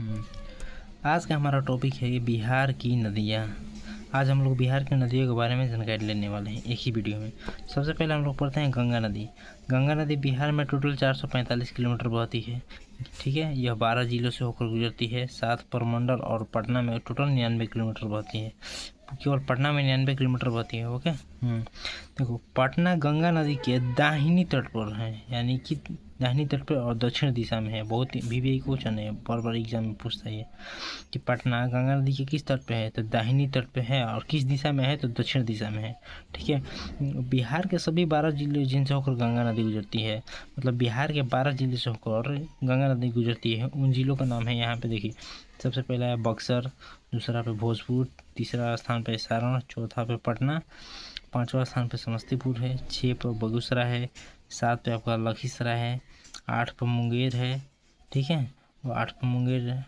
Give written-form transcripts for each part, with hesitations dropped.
आज का हमारा टॉपिक है बिहार की नदियाँ। आज हम लोग बिहार की नदियों के बारे में जानकारी लेने वाले हैं एक ही वीडियो में। सबसे पहले हम लोग पढ़ते हैं गंगा नदी। गंगा नदी बिहार में टोटल 445 किलोमीटर बहती है। ठीक है, यह 12 जिलों से होकर गुजरती है। 7 प्रमंडल और पटना में टोटल 99 किलोमीटर बहती है। केवल पटना में 99 किलोमीटर बहती है। ओके, देखो पटना गंगा नदी के दाहिनी तट पर है, यानी कि दाहिनी तट पर और दक्षिण दिशा में है। बहुत VVI क्वेश्चन है, बार एग्जाम में पूछता है कि पटना गंगा नदी के किस तट पे है, तो दाहिनी तट पे है, और किस दिशा में है, तो दक्षिण दिशा में है। ठीक है, बिहार के सभी 12 जिले जिनसे होकर गंगा नदी गुजरती है, मतलब बिहार के 12 जिले से होकर गंगा नदी गुजरती है, उन जिलों का नाम है यहाँ पे देखिए। सबसे पहला है बक्सर, दूसरा पे भोजपुर, तीसरा स्थान पे सारण, चौथा पे पटना, पाँचवा स्थान पे समस्तीपुर है, 6 पे बेगूसराय है, 7 पे आपका लखीसराय है, 8 पे मुंगेर है। ठीक है, और 8 पे मुंगेर है,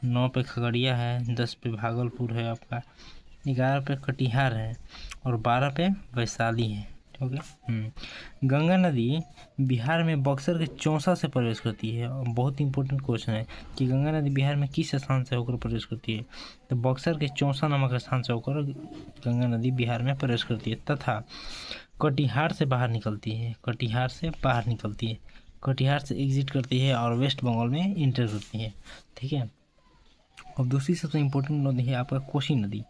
9 पे खगड़िया है, 10 पे भागलपुर है आपका, 11 पे कटिहार है, और 12 पे वैशाली है। ओके, गंगा नदी बिहार में बक्सर के चौसा से प्रवेश करती है। और बहुत इंपॉर्टेंट क्वेश्चन है कि गंगा नदी बिहार में किस स्थान से होकर प्रवेश करती है, तो बक्सर के चौसा नामक स्थान से होकर गंगा नदी बिहार में प्रवेश करती है, तथा कटिहार से बाहर निकलती है। कटिहार से बाहर निकलती है, कटिहार से एग्जिट करती है और वेस्ट बंगाल में इंटर करती है। ठीक है, और दूसरी सबसे इम्पोर्टेंट नदी है आपका कोसी नदी।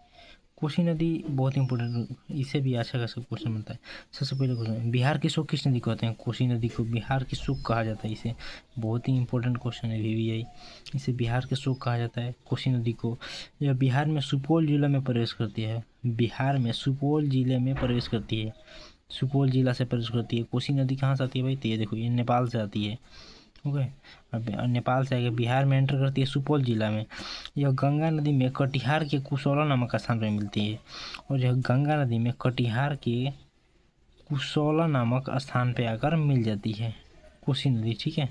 कोसी नदी बहुत इंपॉर्टेंट, इसे भी अच्छा खासा क्वेश्चन बनता है। सबसे पहले क्वेश्चन, बिहार की शोक किस नदी को कहते हैं? कोसी नदी को बिहार की शोक कहा जाता है। इसे बहुत ही इंपॉर्टेंट क्वेश्चन है VVI, इसे बिहार के शोक कहा जाता है कोसी नदी को। यह बिहार में सुपौल जिला में प्रवेश करती है। बिहार में सुपौल जिले में प्रवेश करती है, सुपौल जिला से प्रवेश करती है। कोसी नदी कहाँ से आती है भाई? तो ये देखो, ये नेपाल से आती है। ओके, अब नेपाल से आगे बिहार में एंटर करती है सुपौल जिला में। यह गंगा नदी में कटिहार के कुशौला नामक स्थान पर मिलती है, और यह गंगा नदी में कटिहार के कुशौला नामक स्थान पे आकर मिल जाती है कोसी नदी। ठीक है,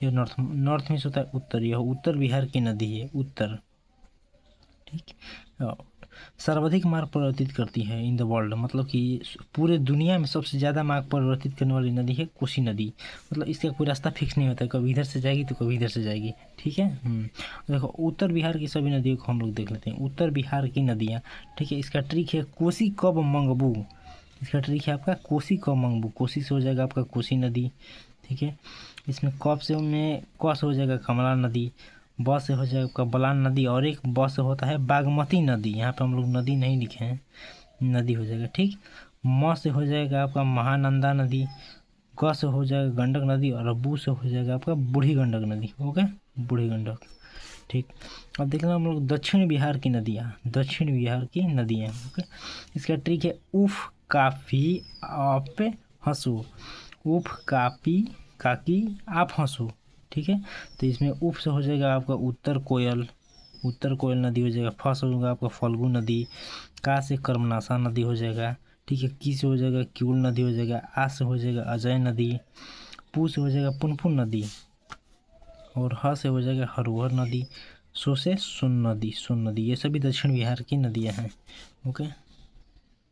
यह नॉर्थ में से होता है उत्तर, यह उत्तर बिहार की नदी है, उत्तर। ठीक, सर्वाधिक मार्ग परिवर्तित करती है इन द वर्ल्ड, मतलब कि पूरे दुनिया में सबसे ज़्यादा मार्ग परिवर्तित करने वाली नदी है कोसी नदी। मतलब इसका कोई रास्ता फिक्स नहीं होता है, कभी इधर से जाएगी तो कभी इधर से जाएगी। ठीक है, देखो उत्तर बिहार की सभी नदियों को हम लोग देख लेते हैं। उत्तर बिहार की नदियाँ, ठीक है, इसका ट्रिक है कोसी कब मंगबू। इसका ट्रिक है आपका कोसी कब मंगबू। कोसी से हो जाएगा आपका कोसी नदी। ठीक है, इसमें कब से में क से हो जाएगा कमला नदी, ब से हो जाएगा आपका बलान नदी, और एक ब से होता है बागमती नदी। यहाँ पे हम लोग नदी नहीं लिखे हैं, नदी हो जाएगा। ठीक, म से हो जाएगा आपका महानंदा नदी, ग से हो जाएगा गंडक नदी, और बू से हो जाएगा आपका बूढ़ी गंडक नदी। ओके, बूढ़ी गंडक। ठीक, अब देखना हम लोग दक्षिण बिहार की नदियाँ, दक्षिण बिहार की नदियाँ। ओके, इसका ट्रिक है उफ काफ़ी आप हंसो, उफ कापी काकी आप हंसो। ठीक है, तो इसमें उप से हो जाएगा आपका उत्तर कोयल, उत्तर कोयल नदी हो जाएगा। फ से होगा आपका फल्गु नदी, का से कर्मनाशा नदी हो जाएगा। ठीक है, की से हो जाएगा क्यूल नदी हो जाएगा, आ से हो जाएगा अजय नदी, पू से हो जाएगा पुनपुन नदी, और ह से हो जाएगा हरोहर नदी, सो से सोन नदी, सोन नदी। ये सभी दक्षिण बिहार की नदियाँ हैं। ओके।